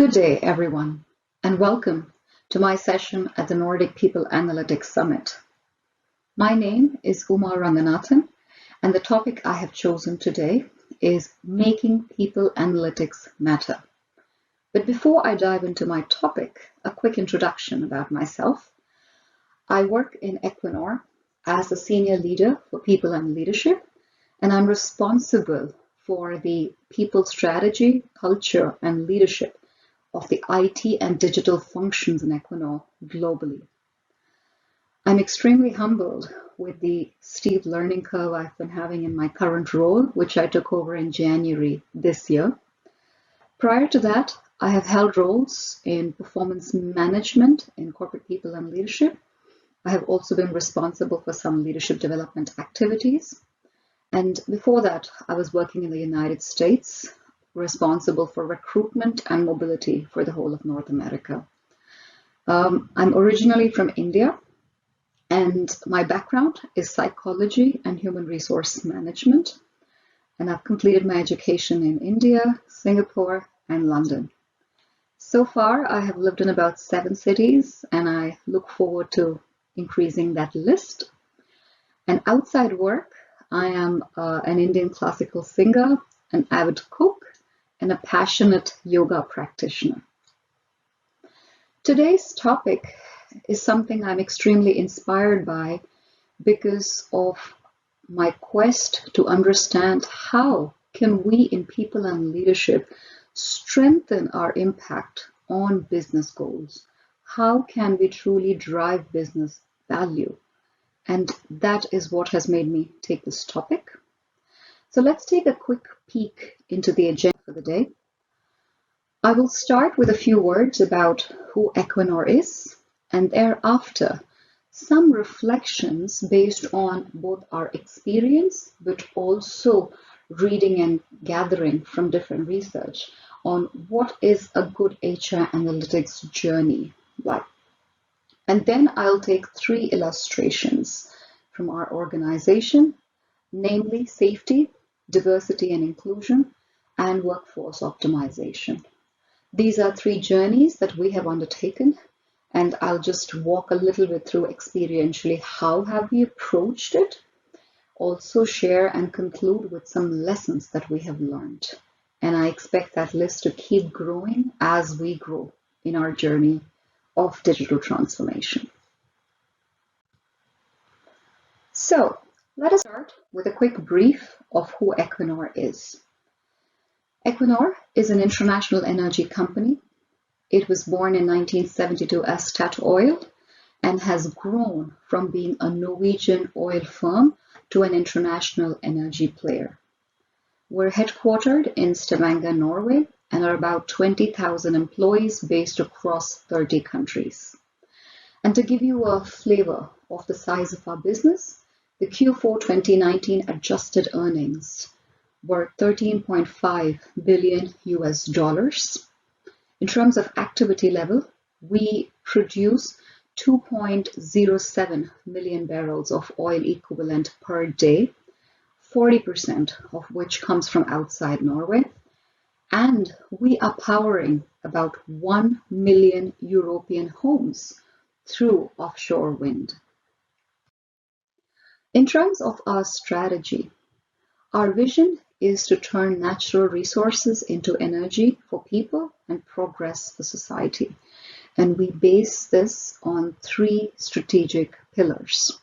Good day, everyone, and welcome to my session at the Nordic People Analytics Summit. My name is Ranganathan, and the topic I have chosen today is Making People Analytics Matter. But before I dive into my topic, a quick introduction about myself. I work in Equinor as a senior leader for people and leadership, and I'm responsible for the people strategy, culture, and leadership of the IT and digital functions in Equinor globally. I'm extremely humbled with the steep learning curve I've been having in my current role, which I took over in January this year. Prior to that, I have held roles in performance management in corporate people and leadership. I have also been responsible for some leadership development activities. And before that, I was working in the United States, responsible for recruitment and mobility for the whole of North America. I'm originally from India, and my background is psychology and human resource management. And I've completed my education in India, Singapore, and London. So far, I have lived in about 7 cities, and I look forward to increasing that list. And outside work, I am an Indian classical singer, an avid cook, and a passionate yoga practitioner. Today's topic is something I'm extremely inspired by because of my quest to understand how can we in people and leadership strengthen our impact on business goals. How can we truly drive business value? And that is what has made me take this topic. So let's take a quick peek into the agenda for the day. I will start with a few words about who Equinor is, and thereafter some reflections based on both our experience but also reading and gathering from different research on what is a good HR analytics journey like. And then I'll take 3 illustrations from our organization, namely safety, diversity and inclusion, and workforce optimization. These are 3 journeys that we have undertaken, and I'll just walk a little bit through experientially how have we approached it, also share and conclude with some lessons that we have learned. And I expect that list to keep growing as we grow in our journey of digital transformation. So let us start with a quick brief of who Equinor is. Equinor is an international energy company. It was born in 1972 as Statoil and has grown from being a Norwegian oil firm to an international energy player. We're headquartered in Stavanger, Norway, and are about 20,000 employees based across 30 countries. And to give you a flavor of the size of our business, the Q4 2019 adjusted earnings were $13.5 billion US. In terms of activity level, we produce 2.07 million barrels of oil equivalent per day, 40% of which comes from outside Norway. And we are powering about 1 million European homes through offshore wind. In terms of our strategy, our vision is to turn natural resources into energy for people and progress for society. And we base this on 3 strategic pillars.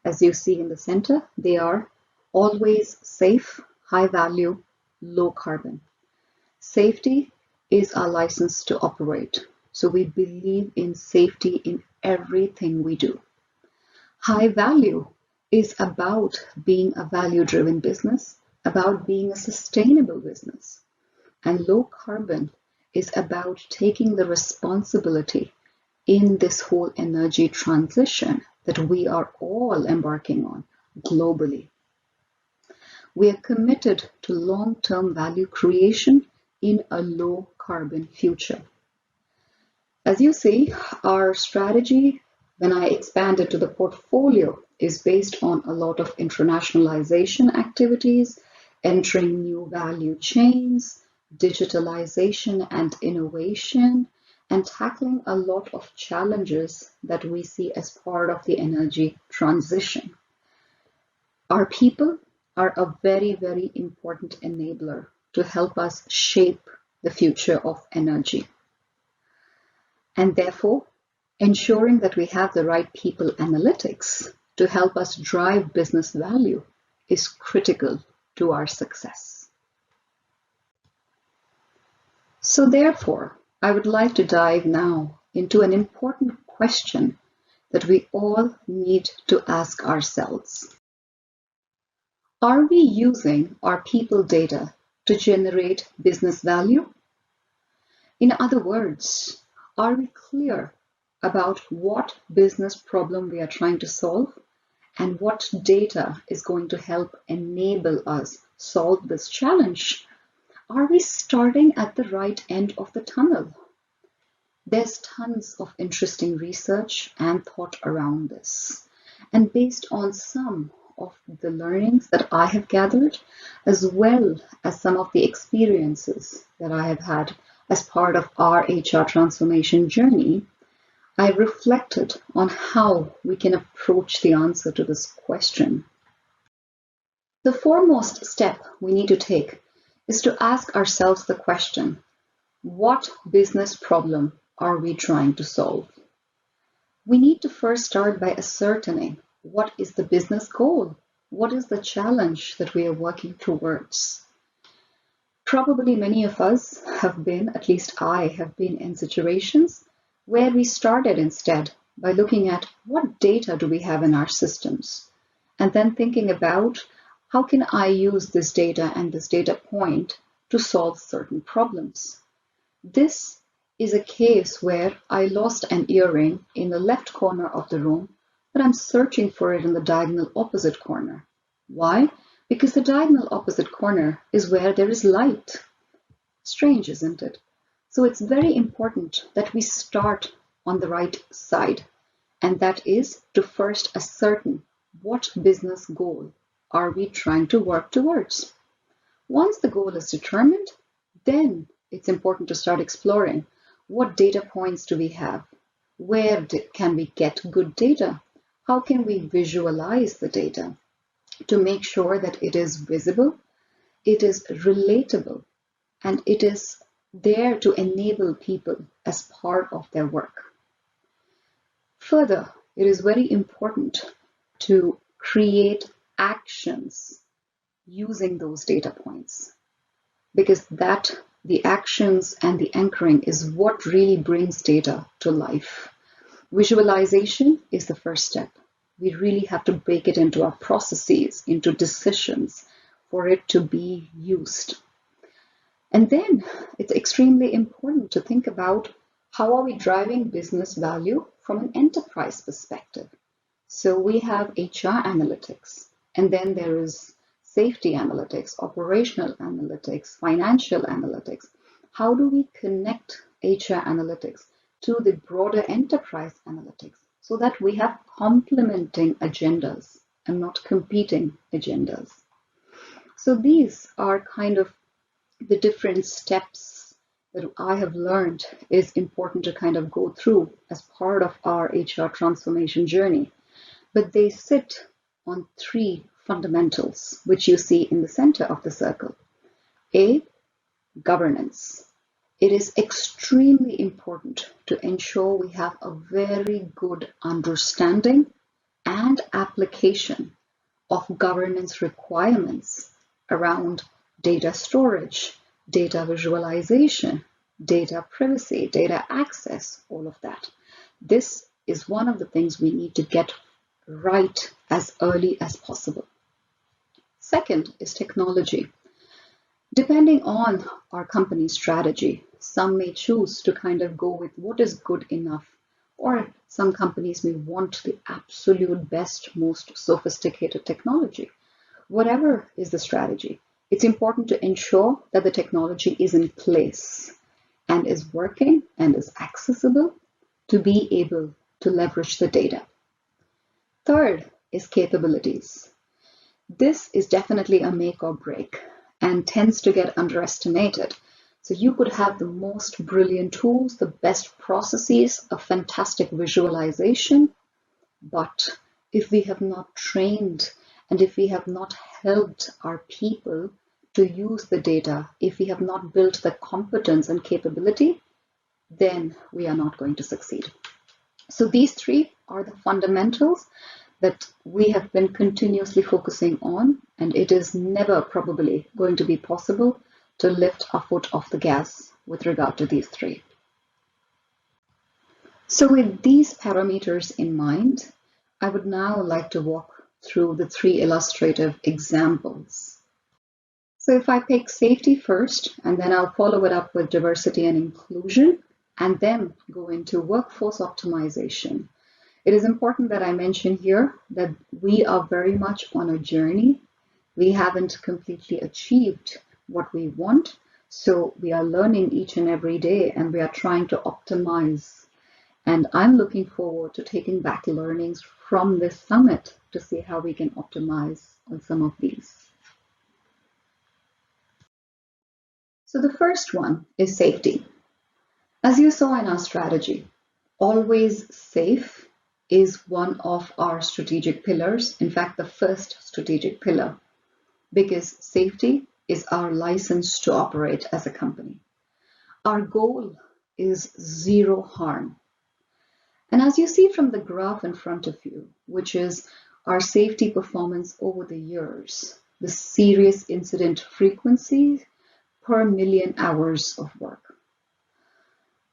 As you see in the center, they are always safe, high value, low carbon. Safety is our license to operate. So we believe in safety in everything we do. High value is about being a value-driven business, about being a sustainable business. And low carbon is about taking the responsibility in this whole energy transition that we are all embarking on globally. We are committed to long-term value creation in a low carbon future. As you see, our strategy, when I expand it to the portfolio, is based on a lot of internationalization activities, entering new value chains, digitalization and innovation, and tackling a lot of challenges that we see as part of the energy transition. Our people are a very, very important enabler to help us shape the future of energy. And therefore, ensuring that we have the right people analytics to help us drive business value is critical to our success. So therefore, I would like to dive now into an important question that we all need to ask ourselves. Are we using our people data to generate business value? In other words, are we clear about what business problem we are trying to solve and what data is going to help enable us solve this challenge? Are we starting at the right end of the tunnel? There's tons of interesting research and thought around this. And based on some of the learnings that I have gathered, as well as some of the experiences that I have had as part of our HR transformation journey, I reflected on how we can approach the answer to this question. The foremost step we need to take is to ask ourselves the question, what business problem are we trying to solve? We need to first start by ascertaining what is the business goal? What is the challenge that we are working towards? Probably many of us have been, at least I have been, in situations where we started instead by looking at what data do we have in our systems, and then thinking about how can I use this data and this data point to solve certain problems. This is a case where I lost an earring in the left corner of the room, but I'm searching for it in the diagonal opposite corner. Why? Because the diagonal opposite corner is where there is light. Strange, isn't it? So it's very important that we start on the right side, and that is to first ascertain what business goal are we trying to work towards. Once the goal is determined, then it's important to start exploring what data points do we have, where can we get good data, how can we visualize the data to make sure that it is visible, it is relatable, and it is there to enable people as part of their work. Further, it is very important to create actions using those data points, because the actions and the anchoring is what really brings data to life. Visualization is the first step. We really have to break it into our processes, into decisions for it to be used. And then it's extremely important to think about how are we driving business value from an enterprise perspective. So we have HR analytics, and then there is safety analytics, operational analytics, financial analytics. How do we connect HR analytics to the broader enterprise analytics so that we have complementing agendas and not competing agendas? So these are kind of the different steps that I have learned is important to kind of go through as part of our HR transformation journey. But they sit on three fundamentals, which you see in the center of the circle. A, governance. It is extremely important to ensure we have a very good understanding and application of governance requirements around data storage, data visualization, data privacy, data access, all of that. This is one of the things we need to get right as early as possible. Second is technology. Depending on our company strategy, some may choose to kind of go with what is good enough, or some companies may want the absolute best, most sophisticated technology. Whatever is the strategy, it's important to ensure that the technology is in place and is working and is accessible to be able to leverage the data. Third is capabilities. This is definitely a make or break and tends to get underestimated So you could have the most brilliant tools, the best processes, a fantastic visualization, but if we have not trained and if we have not helped our people to use the data, if we have not built the competence and capability, then we are not going to succeed. So these three are the fundamentals that we have been continuously focusing on, and it is never probably going to be possible to lift our foot off the gas with regard to these three. So with these parameters in mind, I would now like to walk through the three illustrative examples. So if I pick safety first, and then I'll follow it up with diversity and inclusion, and then go into workforce optimization. It is important that I mention here that we are very much on a journey. We haven't completely achieved what we want, so we are learning each and every day, and we are trying to optimize. And I'm looking forward to taking back learnings from this summit to see how we can optimize on some of these. So the first one is safety. As you saw in our strategy, always safe is one of our strategic pillars. In fact, the first strategic pillar, because safety is our license to operate as a company. Our goal is zero harm. And as you see from the graph in front of you, which is our safety performance over the years, the serious incident frequency per million hours of work.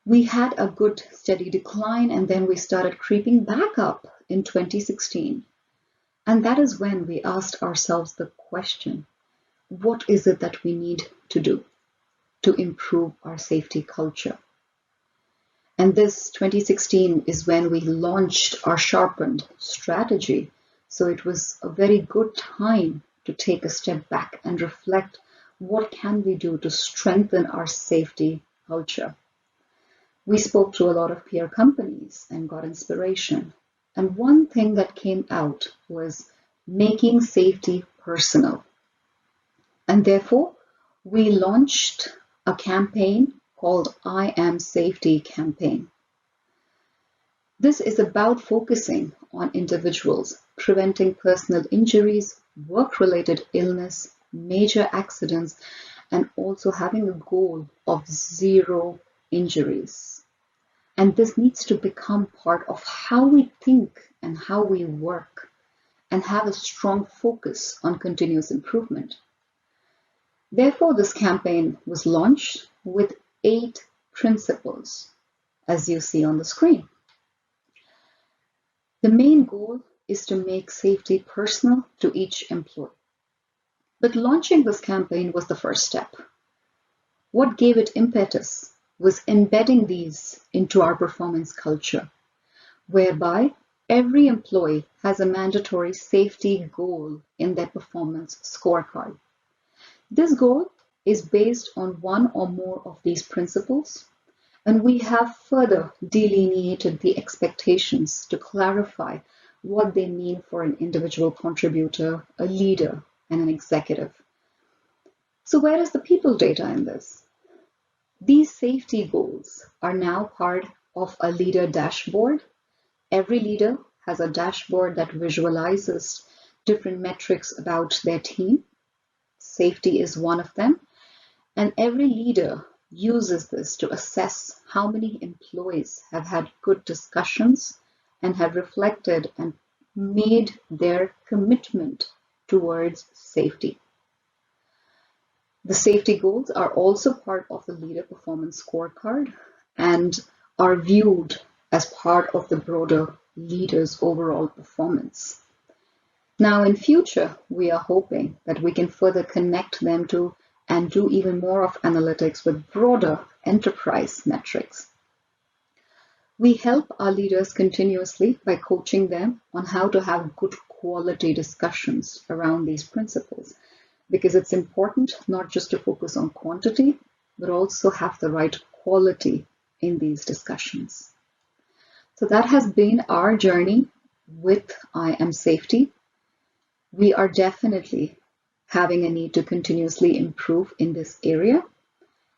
We had a good steady decline, and then we started creeping back up in 2016. And that is when we asked ourselves the question, what is it that we need to do to improve our safety culture? And this 2016 is when we launched our sharpened strategy. So it was a very good time to take a step back and reflect, what can we do to strengthen our safety culture? We spoke to a lot of peer companies and got inspiration. And one thing that came out was making safety personal. And therefore, we launched a campaign called I Am Safety campaign. This is about focusing on individuals, preventing personal injuries, work-related illness, major accidents, and also having a goal of zero injuries. And this needs to become part of how we think and how we work, and have a strong focus on continuous improvement. Therefore, this campaign was launched with 8 principles, as you see on the screen. The main goal is to make safety personal to each employee. But launching this campaign was the first step. What gave it impetus was embedding these into our performance culture, whereby every employee has a mandatory safety goal in their performance scorecard. This goal is based on one or more of these principles, and we have further delineated the expectations to clarify what they mean for an individual contributor, a leader, and an executive. So where is the people data in this? These safety goals are now part of a leader dashboard. Every leader has a dashboard that visualizes different metrics about their team. Safety is one of them. And every leader uses this to assess how many employees have had good discussions and have reflected and made their commitment towards safety. The safety goals are also part of the leader performance scorecard and are viewed as part of the broader leader's overall performance. Now in future, we are hoping that we can further connect them to and do even more of analytics with broader enterprise metrics. We help our leaders continuously by coaching them on how to have good quality discussions around these principles, because it's important not just to focus on quantity, but also have the right quality in these discussions. So that has been our journey with I Am Safety. We are definitely having a need to continuously improve in this area.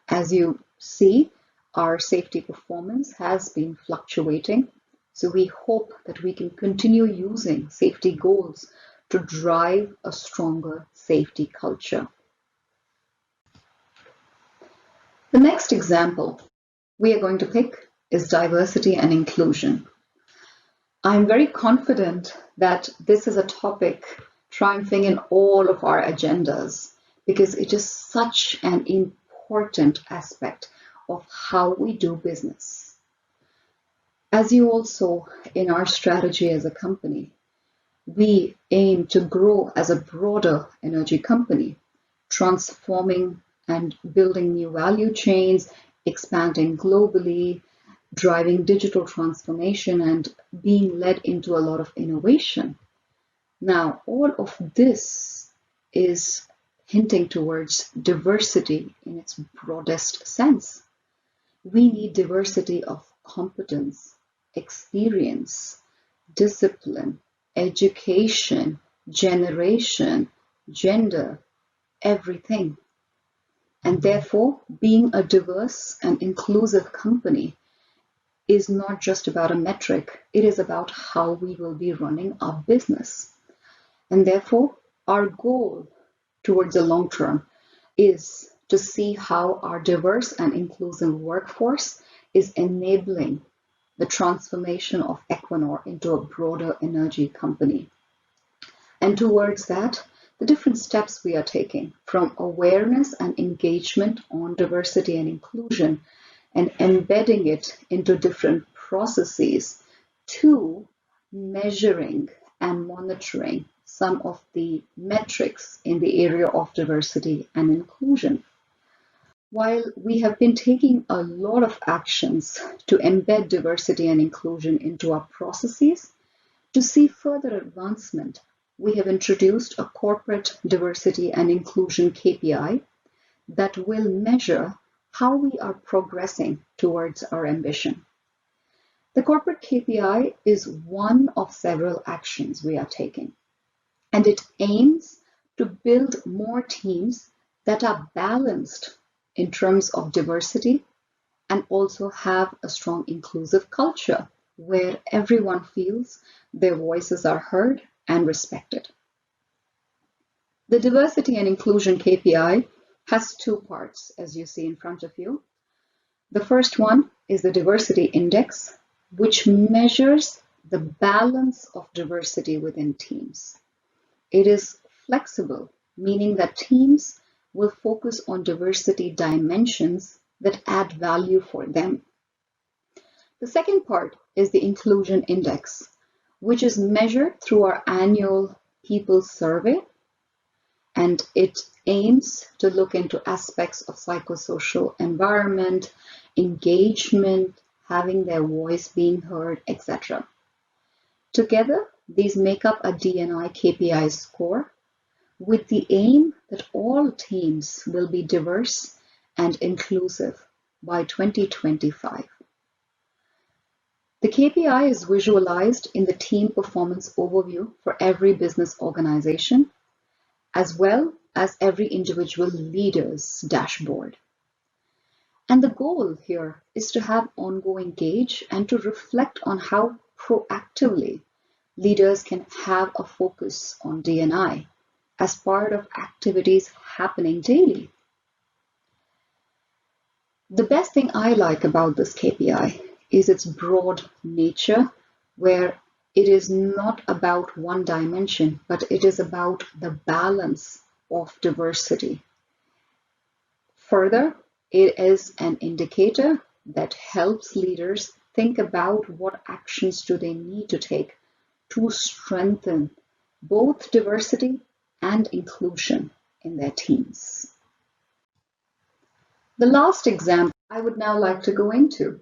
As you see, our safety performance has been fluctuating, so we hope that we can continue using safety goals to drive a stronger safety culture. The next example we are going to pick is diversity and inclusion. I'm very confident that this is a topic triumphing in all of our agendas because it is such an important aspect of how we do business. As you all saw in our strategy as a company, we aim to grow as a broader energy company, transforming and building new value chains, expanding globally, driving digital transformation, and being led into a lot of innovation. Now, all of this is hinting towards diversity in its broadest sense. We need diversity of competence, experience, discipline, education, generation, gender, everything. And therefore, being a diverse and inclusive company is not just about a metric, it is about how we will be running our business. And therefore, our goal towards the long term is to see how our diverse and inclusive workforce is enabling the transformation of Equinor into a broader energy company. And towards that, the different steps we are taking, from awareness and engagement on diversity and inclusion and embedding it into different processes, to measuring and monitoring some of the metrics in the area of diversity and inclusion. While we have been taking a lot of actions to embed diversity and inclusion into our processes, to see further advancement, we have introduced a corporate diversity and inclusion KPI that will measure how we are progressing towards our ambition. The corporate KPI is one of several actions we are taking, and it aims to build more teams that are balanced in terms of diversity and also have a strong inclusive culture where everyone feels their voices are heard and respected. The diversity and inclusion KPI has two parts, as you see in front of you. The first one is the diversity index, which measures the balance of diversity within teams. It is flexible, meaning that teams will focus on diversity dimensions that add value for them. The second part is the inclusion index, which is measured through our annual people survey, and it aims to look into aspects of psychosocial environment, engagement, having their voice being heard, etc. Together, these make up a D&I KPI score with the aim that all teams will be diverse and inclusive by 2025. The KPI is visualized in the team performance overview for every business organization, as well as every individual leader's dashboard. And the goal here is to have ongoing engage and to reflect on how proactively leaders can have a focus on D&I as part of activities happening daily. The best thing I like about this KPI is its broad nature, where it is not about one dimension, but it is about the balance of diversity. Further, it is an indicator that helps leaders think about what actions do they need to take to strengthen both diversity and inclusion in their teams. The last example I would now like to go into.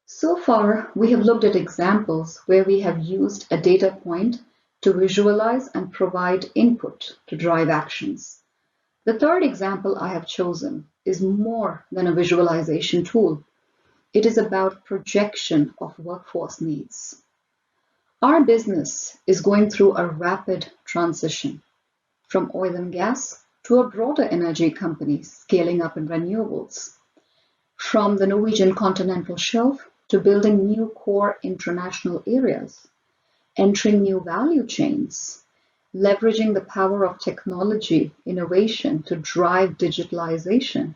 So far, we have looked at examples where we have used a data point to visualize and provide input to drive actions. The third example I have chosen is more than a visualization tool. It is about projection of workforce needs. Our business is going through a rapid transition from oil and gas to a broader energy company scaling up in renewables. from the Norwegian continental shelf to building new core international areas, entering new value chains, leveraging the power of technology innovation to drive digitalization.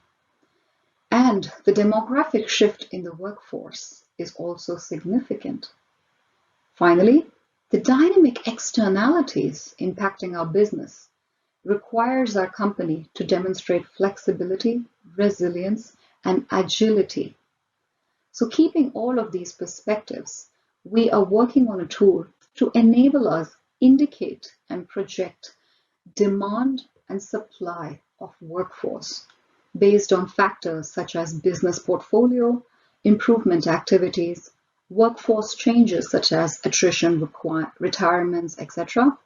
And the demographic shift in the workforce is also significant. Finally, the dynamic externalities impacting our business requires our company to demonstrate flexibility, resilience, and agility. So keeping all of these perspectives, we are working on a tool to enable us indicate and project demand and supply of workforce based on factors such as business portfolio, improvement activities, workforce changes such as attrition, retirements, etc.,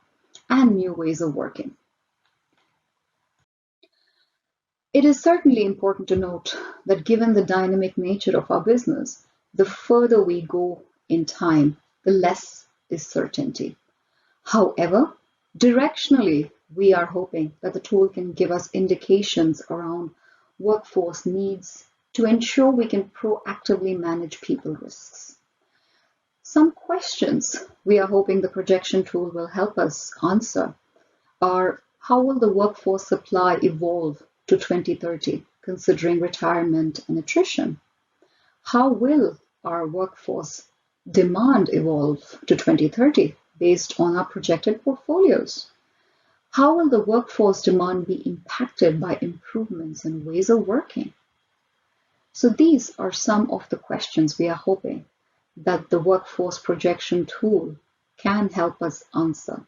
and new ways of working. It is certainly important to note that given the dynamic nature of our business, the further we go in time, the less is certainty. However, directionally, we are hoping that the tool can give us indications around workforce needs to ensure we can proactively manage people risks. Some questions we are hoping the projection tool will help us answer are: how will the workforce supply evolve to 2030, considering retirement and attrition? How will our workforce demand evolve to 2030 based on our projected portfolios? How will the workforce demand be impacted by improvements in ways of working? So these are some of the questions we are hoping that the workforce projection tool can help us answer.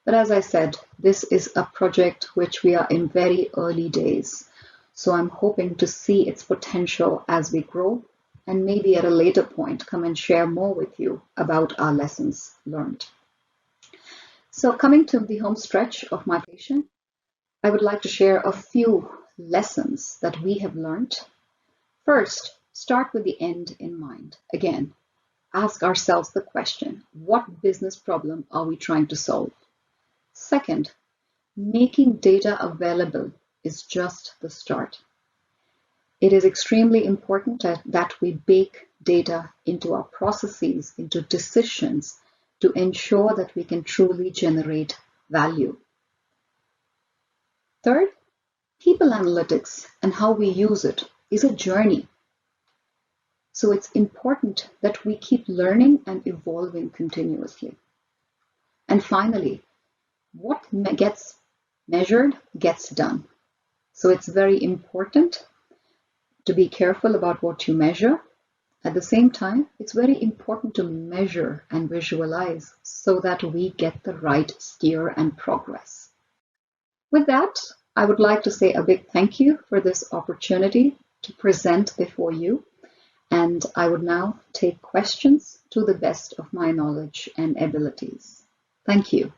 But as I said, this is a project which we are in very early days. So I'm hoping to see its potential as we grow, and maybe at a later point come and share more with you about our lessons learned. So coming to the home stretch of my presentation, I would like to share a few lessons that we have learned. First, start with the end in mind. Again, ask ourselves the question, what business problem are we trying to solve? Second, making data available is just the start. It is extremely important that we bake data into our processes, into decisions, to ensure that we can truly generate value. Third, people analytics and how we use it is a journey. So it's important that we keep learning and evolving continuously. And finally, what gets measured gets done. So it's very important to be careful about what you measure. At the same time, it's very important to measure and visualize so that we get the right steer and progress. With that, I would like to say a big thank you for this opportunity to present before you. And I would now take questions to the best of my knowledge and abilities. Thank you.